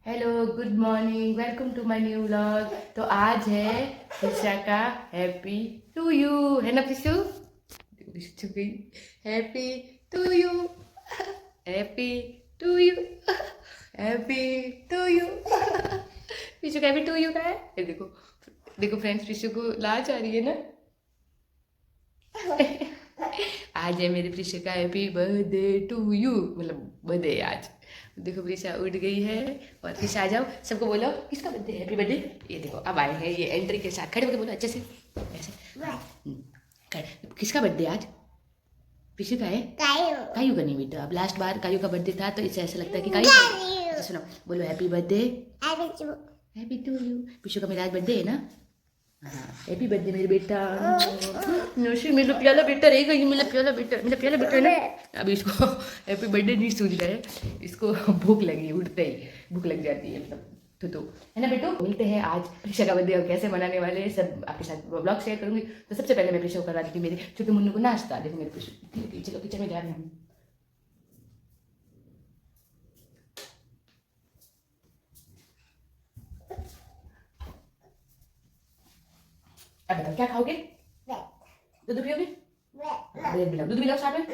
Hello, good morning, welcome to my new vlog. तो आज है फिशा का हैप्पी टू यू, है ना फिशु? फिशु गई। Happy to you, happy to you, happy to you. फिशु का हैप्पी टू यू का है। ये देखो, देखो फ्रेंड्स, फिशु को लाज आ रही है ना। आज है मेरे प्रिशा का हैप्पी बर्थडे टू यू, मतलब बर्थडे आज। देखो प्रिशा उठ गई है। और प्रिशा आ जाओ, सबको बोलो किसका बर्थडे, हैप्पी बर्थडे। ये देखो अब आए हैं ये एंट्री के साथ, खड़े होकर बोलो अच्छे से, ऐसे। किसका बर्थडे आज? प्रिशा का है। कायू का नहीं बेटा, अब लास्ट बार कायू का बर्थडे था तो इससे ऐसा लगता है कि कायू। अच्छा सुनो, बोलो happy birthday, happy to you. Prisha का मेरा आज बर्थडे है ना। हाँ, हैप्पी बर्थडे मेरे बेटा। नौशी मेरा प्याला बेटा रहेगा, ये मेरा प्याला बेटा, मेरा प्याला बेटा है ना। अभी इसको हैप्पी बर्थडे नहीं सूझ रहा है, इसको भूख लगी, उठते ही भूख लग जाती है, मतलब तो है ना बेटो। मिलते हैं आज प्रिशा का बर्थडे और कैसे मनाने वाले हैं सब आपके साथ ब्लॉग शेयर करूंगी। तो सबसे पहले मैं प्रिशा को करवा दी थी मेरे छोटे मुन्नू को नाश्ता। देखो मेरे प्रिशा, चलो किचन में जा रहे हैं हम। अब बताओ क्या खाओगे? दूध पियोगे? ब्रेड मिलाओ, दूध मिलाओ साथ में।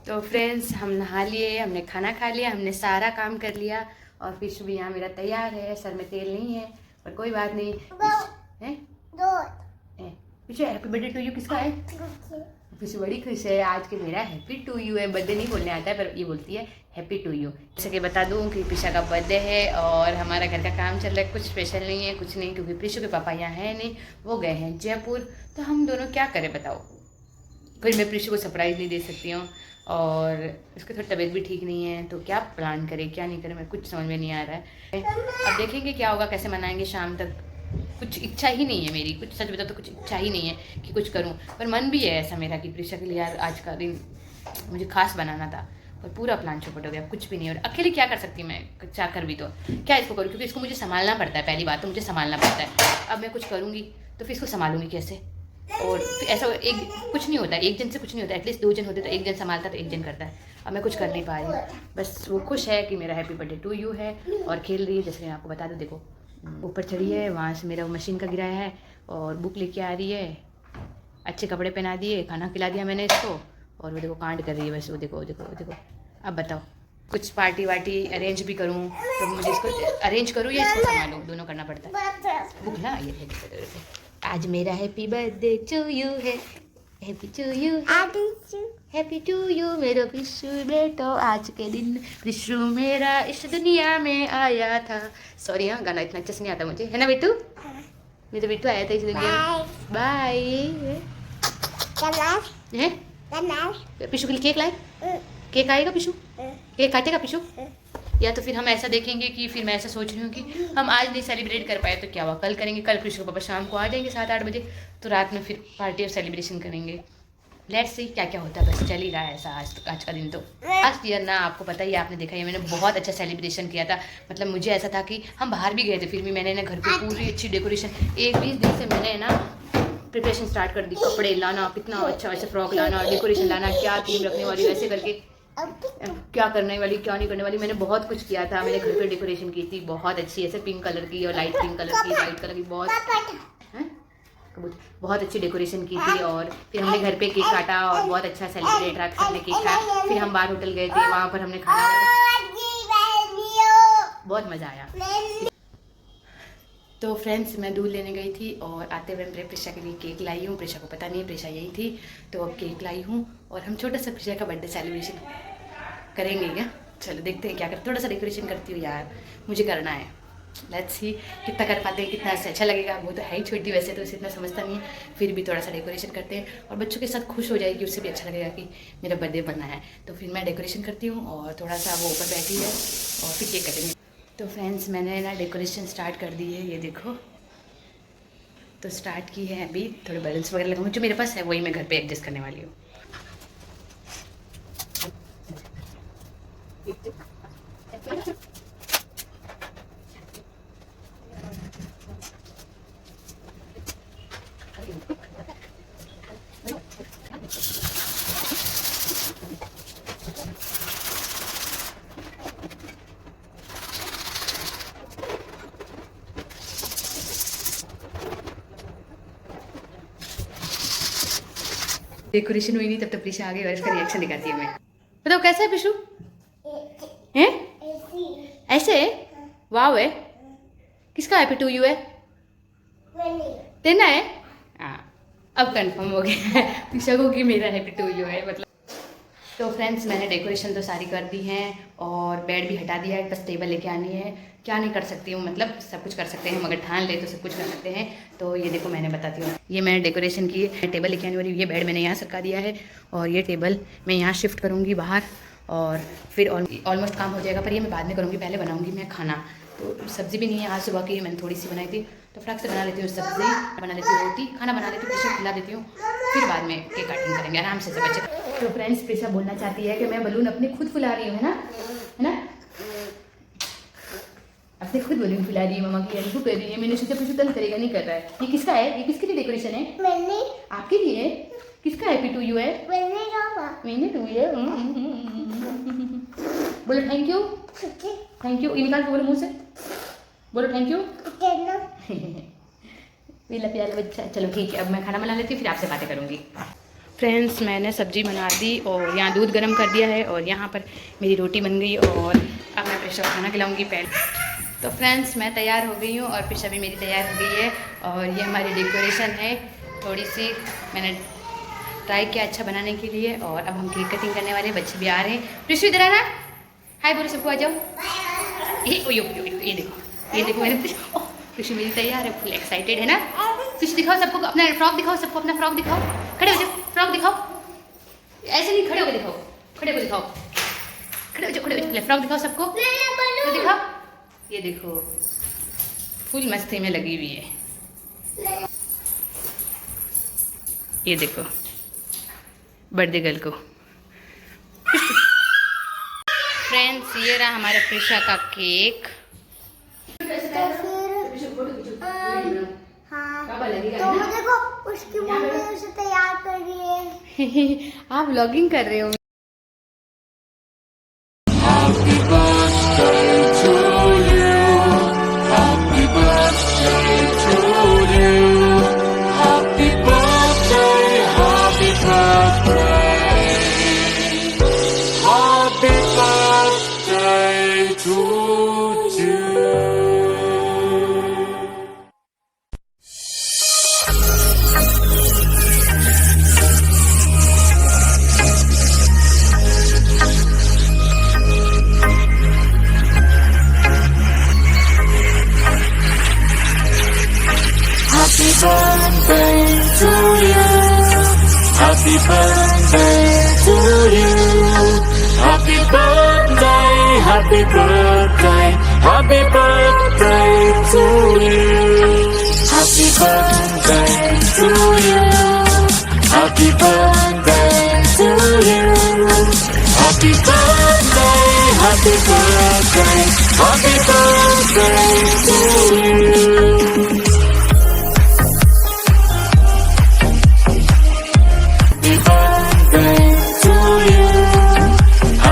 तो फ्रेंड्स, हम नहा लिए, हमने खाना खा लिया, हमने सारा काम कर लिया और फिश भी यहाँ मेरा तैयार है। सर में तेल नहीं है पर कोई बात नहीं है। पीछे हैप्पी बर्थडे टू यू किसका है? पीछे बड़ी खुश है आज के मेरा हैप्पी टू यू है। बर्थडे नहीं बोलने आता है पर ये बोलती है हैप्पी टू यू। जैसे कि बता दूं कि पिशा का बर्थडे है और हमारा घर का काम चल रहा है। कुछ स्पेशल नहीं है, कुछ नहीं, क्योंकि पिशु के पापा यहाँ है नहीं, वो गए हैं जयपुर। तो हम दोनों क्या करें बताओ। फिर मैं प्रिशु को सरप्राइज़ नहीं दे सकती हूँ और उसकी थोड़ी तबीयत भी ठीक नहीं है, तो क्या प्लान करें क्या नहीं करें, मैं कुछ समझ में नहीं आ रहा है। अब देखेंगे क्या होगा, कैसे मनाएंगे शाम तक। कुछ इच्छा ही नहीं है मेरी, कुछ सच बता तो कुछ इच्छा ही नहीं है कि कुछ करूं। पर मन भी है ऐसा मेरा कि प्रिशा के लिए यार आज का दिन मुझे खास बनाना था, पर पूरा प्लान चौपट हो गया, कुछ भी नहीं। और अकेले क्या कर सकती मैं, चाह कर भी तो क्या इसको करूँ, क्योंकि इसको मुझे संभालना पड़ता है। पहली बात तो मुझे संभालना पड़ता है। अब मैं कुछ करूँगी तो फिर इसको संभालूंगी कैसे? और ऐसा एक कुछ नहीं होता, एक जन से कुछ नहीं होता। एटलीस्ट दो जन होते तो एक जन संभालता तो एक जन करता है। अब मैं कुछ कर नहीं पा रही हूँ। बस वो खुश है कि मेरा हैप्पी बर्थडे टू यू है और खेल रही है। जैसे मैं आपको बता दूँ, देखो ऊपर चढ़ी है, वहाँ से मेरा मशीन का गिराया है और बुक लेके आ रही है, अच्छे कपड़े पहना दिए, खाना खिला दिया मैंने इसको और वो देखो कांड कर रही है। बस वो देखो देखो देखो। अब बताओ, कुछ पार्टी वार्टी अरेंज भी करूँ तो मुझे इसको अरेंज करूँ या इसको संभालूँ, दोनों करना पड़ता है। बुक ना ये आज मेरा हैप्पी बर्थडे टू यू है, happy to you, happy to you मेरा पिशु बेटो। आज के दिन पिशु मेरा इस दुनिया में आया था। सॉरी हाँ, गाना इतना अच्छे से नहीं आता मुझे, है ना बेटू? मेरा बेटू आया था इस दुनिया में। बाय। पिशु के लिए केक लाए? केक आएगा पिशु? केक काटेगा पिशु? या तो फिर हम ऐसा देखेंगे कि फिर मैं ऐसा सोच रही हूँ कि हम आज नहीं सेलिब्रेट कर पाए तो क्या हुआ, कल करेंगे। कल कृष्ण पापा शाम को आ जाएंगे 7-8 बजे, तो रात में फिर पार्टी और सेलिब्रेशन करेंगे। लेट्स सी क्या क्या होता है, बस चल ही रहा है ऐसा आज का दिन। तो लास्ट ईयर ना, आपको पता ही, आपने देखा ही, मैंने बहुत अच्छा सेलिब्रेशन किया था। मतलब मुझे ऐसा था कि हम बाहर भी गए थे फिर भी मैंने ना घर पे पूरी अच्छी डेकोरेशन, 20 दिन से मैंने ना प्रिपरेशन स्टार्ट कर दी। कपड़े लाना, कितना अच्छा अच्छा फ्रॉक लाना, डेकोरेशन लाना, क्या थीम रखने वाली, वैसे करके क्या करने वाली क्या नहीं करने वाली, मैंने बहुत कुछ किया था। मैंने घर पे डेकोरेशन की थी बहुत अच्छी, ऐसे पिंक कलर की और लाइट पिंक कलर की, वाइट कलर की, बहुत अच्छी डेकोरेशन की थी। और फिर हमने घर पे केक काटा और बहुत अच्छा सेलिब्रेट रहा, सबने केक खाया। फिर हम बाहर होटल गए थे, वहाँ पर हमने खाना बहुत मज़ा आया। तो फ्रेंड्स, मैं दूध लेने गई थी और आते हुए मैं प्रिशा के लिए केक लाई हूँ। प्रिशा को पता नहीं प्रिशा यही थी, तो अब केक लाई हूँ और हम छोटा सा प्रिशा का बर्थडे सेलिब्रेशन करेंगे क्या? चलो देखते हैं क्या कर, थोड़ा सा डेकोरेशन करती हूँ यार, मुझे करना है। लेट्स सी कितना कर पाते हैं, कितना अच्छा लगेगा। वो तो है ही छोटी, वैसे तो उसे इतना समझता नहीं है, फिर भी थोड़ा सा डेकोरेशन करते हैं और बच्चों के साथ खुश हो जाएगी, उससे भी अच्छा लगेगा कि मेरा बर्थडे बनना है। तो फिर मैं डेकोरेशन करती हूँ और थोड़ा सा वो ऊपर बैठी है और फिर केक कटेंगे। तो फ्रेंड्स, मैंने ना डेकोरेशन स्टार्ट कर दी है, ये देखो। तो स्टार्ट की है, अभी थोड़े बैलून्स वगैरह लगाऊंगी, जो मेरे पास है वही मैं घर पे एडजस्ट करने वाली हूँ। डेकोरेशन हुई नहीं तब तक प्रिशा आ गई और इसका रिएक्शन दिखाती हूँ मैं। बताओ कैसा है प्रिशु? हैं? ऐसे है? वाव है। किसका हैप्पी टू यू है? तेना है? हाँ अब कंफर्म हो गया प्रिशा को कि मेरा हैप्पी टू यू है मतलब। तो फ्रेंड्स मैंने डेकोरेशन तो सारी कर दी है और बेड भी हटा दिया है, बस टेबल लेके आनी है। क्या नहीं कर सकती हूँ, मतलब सब कुछ कर सकते हैं, मगर ठान ले तो सब कुछ कर सकते हैं। तो ये देखो मैंने बताती हूँ, ये मैंने डेकोरेशन की है, टेबल लेके आने वाली हूँ। ये बेड मैंने यहाँ सरका दिया है और ये टेबल मैं यहाँ शिफ्ट करूँगी बाहर और फिर ऑलमोस्ट काम हो जाएगा। पर ये मैं बाद में करूँगी, पहले बनाऊँगी मैं खाना। तो सब्ज़ी भी नहीं है आज सुबह की, मैंने थोड़ी सी बनाई थी तो फटाक से बना लेती हूँ सब्ज़ी, बना लेती हूँ रोटी, खाना बना लेती हूँ, प्रेशर खिला देती हूँ, फिर बाद में केक कटिंग करेंगे आराम से सब अच्छे। तो फ्रेंड्स प्रेशा बोलना चाहती है कि मैं बलून अपने खुद फुला रही हूँ, है ना? अपने खुद बलून फुला रही है, मम्मा की हेल्प कर रही है। मैंने सोचा प्रेशा तंग करेगा, नहीं कर रहा है। ये किसका है? ये किसके लिए डेकोरेशन है? मैंने। आपके लिए? किसका हैप्पी टू यू है? मैंने टू है। बोलो थैंक यू। थैंक यू, ये निकाल के बोलो मुँह से, बोलो थैंक यू। मेरा प्यारा बच्चा। चलो ठीक है, अब मैं खाना बना लेती हूँ, फिर आपसे बातें करूँगी। फ्रेंड्स मैंने सब्ज़ी बना दी और यहाँ दूध गर्म कर दिया है और यहाँ पर मेरी रोटी बन गई और अब मैं प्रेशर खाना खिलाऊँगी पहले। तो फ्रेंड्स मैं तैयार हो गई हूँ और प्रेशा भी मेरी तैयार हो गई है और ये हमारी डेकोरेशन है। थोड़ी सी मैंने ट्राई किया अच्छा बनाने के लिए और अब हम केक कटिंग करने वाले, बच्चे भी आ रहे हैं। प्रेशा इधर आना, हाय बोलो सबको, आ जाओ। ये देखो मैंने प्रेशा मेरी तैयार है, फुल एक्साइटेड है ना। प्रेशा दिखाओ सबको अपना फ्रॉक, दिखाओ सबको अपना फ्रॉक दिखाओ, खड़े हो जाओ, फ्रॉक दिखाओ, ऐसे नहीं खड़े होकर दिखाओ, खड़े होकर दिखाओ, खड़े हो जाओ, फ्रॉक दिखाओ सबको, तो दिखाओ। ये देखो फुल मस्ती में लगी हुई है। ये देखो बर्थडे गर्ल को। फ्रेंड्स ये रहा हमारे प्रेशा का केक। तो मुझे को उसकी मम्मी उसे तैयार कर रही है। आप व्लॉगिंग कर रहे हो? Happy birthday to you. Happy birthday, happy birthday, happy birthday to you. Happy birthday to you. Happy birthday to you. Happy birthday, happy birthday, happy birthday to you.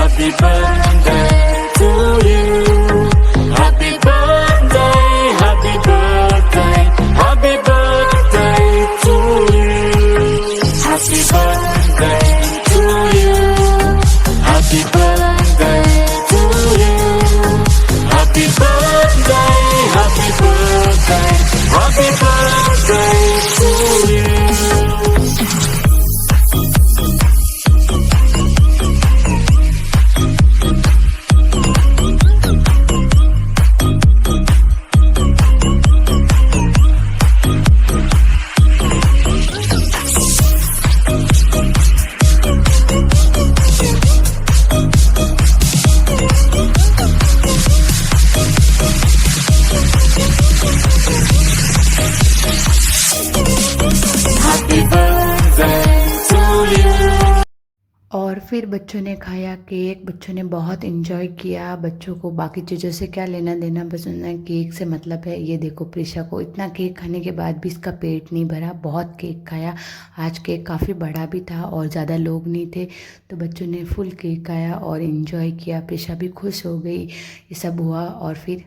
Happy birthday to you. Happy birthday, happy birthday, happy birthday to you. Happy birthday to you. Happy birthday to you. Happy birthday, happy birthday, happy birthday to you. और फिर बच्चों ने खाया cake, बच्चों ने बहुत enjoy किया। बच्चों को बाकी चीज़ों से क्या लेना देना, बस उन्हें केक से मतलब है। ये देखो प्रिशा को इतना केक खाने के बाद भी इसका पेट नहीं भरा, बहुत केक खाया। आज केक काफ़ी बड़ा भी था और ज़्यादा लोग नहीं थे, तो बच्चों ने फुल केक खाया और इन्जॉय किया। प्रिशा भी खुश हो गई। ये सब हुआ और फिर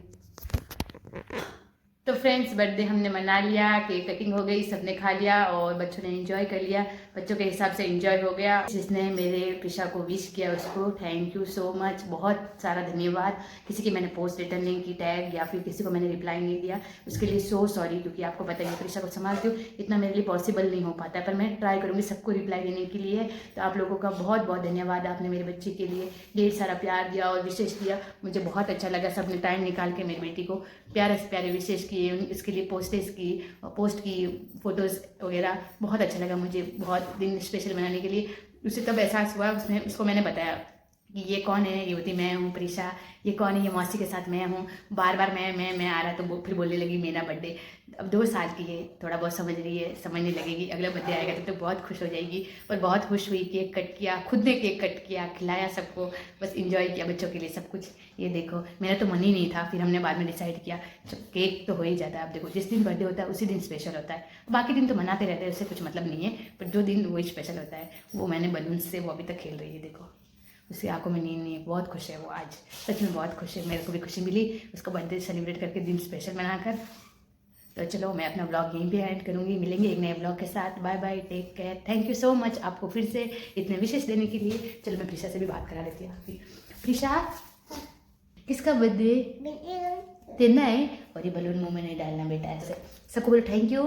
तो फ्रेंड्स बर्थडे हमने मना लिया, केक कटिंग हो गई, सबने खा लिया और बच्चों ने एंजॉय कर लिया। बच्चों के हिसाब से एंजॉय हो गया। जिसने मेरे प्रिशा को विश किया उसको थैंक यू सो मच, बहुत सारा धन्यवाद। किसी की मैंने पोस्ट रिटर्न नहीं की टैग, या फिर किसी को मैंने रिप्लाई नहीं दिया, उसके लिए सो सॉरी। क्योंकि आपको पता है प्रिशा को संभालती हूँ, इतना मेरे लिए पॉसिबल नहीं हो पाता है, पर मैं ट्राई करूँगी सबको रिप्लाई देने के लिए। तो आप लोगों का बहुत बहुत धन्यवाद, आपने मेरे बच्चे के लिए ढेर सारा प्यार दिया और विशेष किया। मुझे बहुत अच्छा लगा, सबने टाइम निकाल के मेरी बेटी को प्यारे से प्यारे विशेष किए, इसके लिए पोस्ट की फ़ोटोज़ वगैरह। बहुत अच्छा लगा मुझे, बहुत दिन स्पेशल बनाने के लिए। उसे तब एहसास हुआ, उसको मैंने बताया कि ये कौन है, ये होती मैं हूँ प्रिशा, ये कौन है, ये मौसी के साथ मैं हूँ। बार बार मैं आ रहा, तो फिर बोलने लगी मेरा बर्थडे। अब 2 साल की है, थोड़ा बहुत समझ रही है, समझने लगेगी। अगला बर्थडे आएगा तो बहुत खुश हो जाएगी। और बहुत खुश हुई, केक कट किया, खुद ने केक कट किया, खिलाया सबको, बस इंजॉय किया बच्चों के लिए सब कुछ। ये देखो, मेरा तो मन ही नहीं था, फिर हमने बाद में डिसाइड किया केक तो हो ही जाता है। अब देखो, जिस दिन बर्थडे होता है उसी दिन स्पेशल होता है, बाकी दिन तो मनाते रहते हैं, उससे कुछ मतलब नहीं है, पर जो दिन वही स्पेशल होता है। वो मैंने बलून से वो अभी तक खेल रही है, देखो उसकी आंखों में नींद नहीं है। बहुत खुश है वो आज, सच में बहुत खुश है। मेरे को भी खुशी मिली उसका बर्थडे सेलिब्रेट करके, दिन स्पेशल बनाकर। तो चलो मैं अपना ब्लॉग यहीं पे ऐड करूँगी, मिलेंगे एक नए ब्लॉग के साथ। Bye bye, take care, thank you so much आपको फिर से इतने विशेष देने के लिए। चलो मैं प्रिशा से भी बात करा लेती हूँ। प्रिशा, किसका बर्थडे? तेरा है? और ये बलून मुँह में नहीं डालना बेटा, ऐसे। सबको बोलो thank you,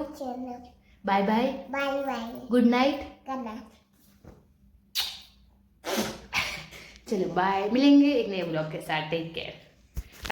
bye bye, bye bye, good night. Good night. चलो बाय, मिलेंगे एक नए ब्लॉग के साथ, टेक केयर।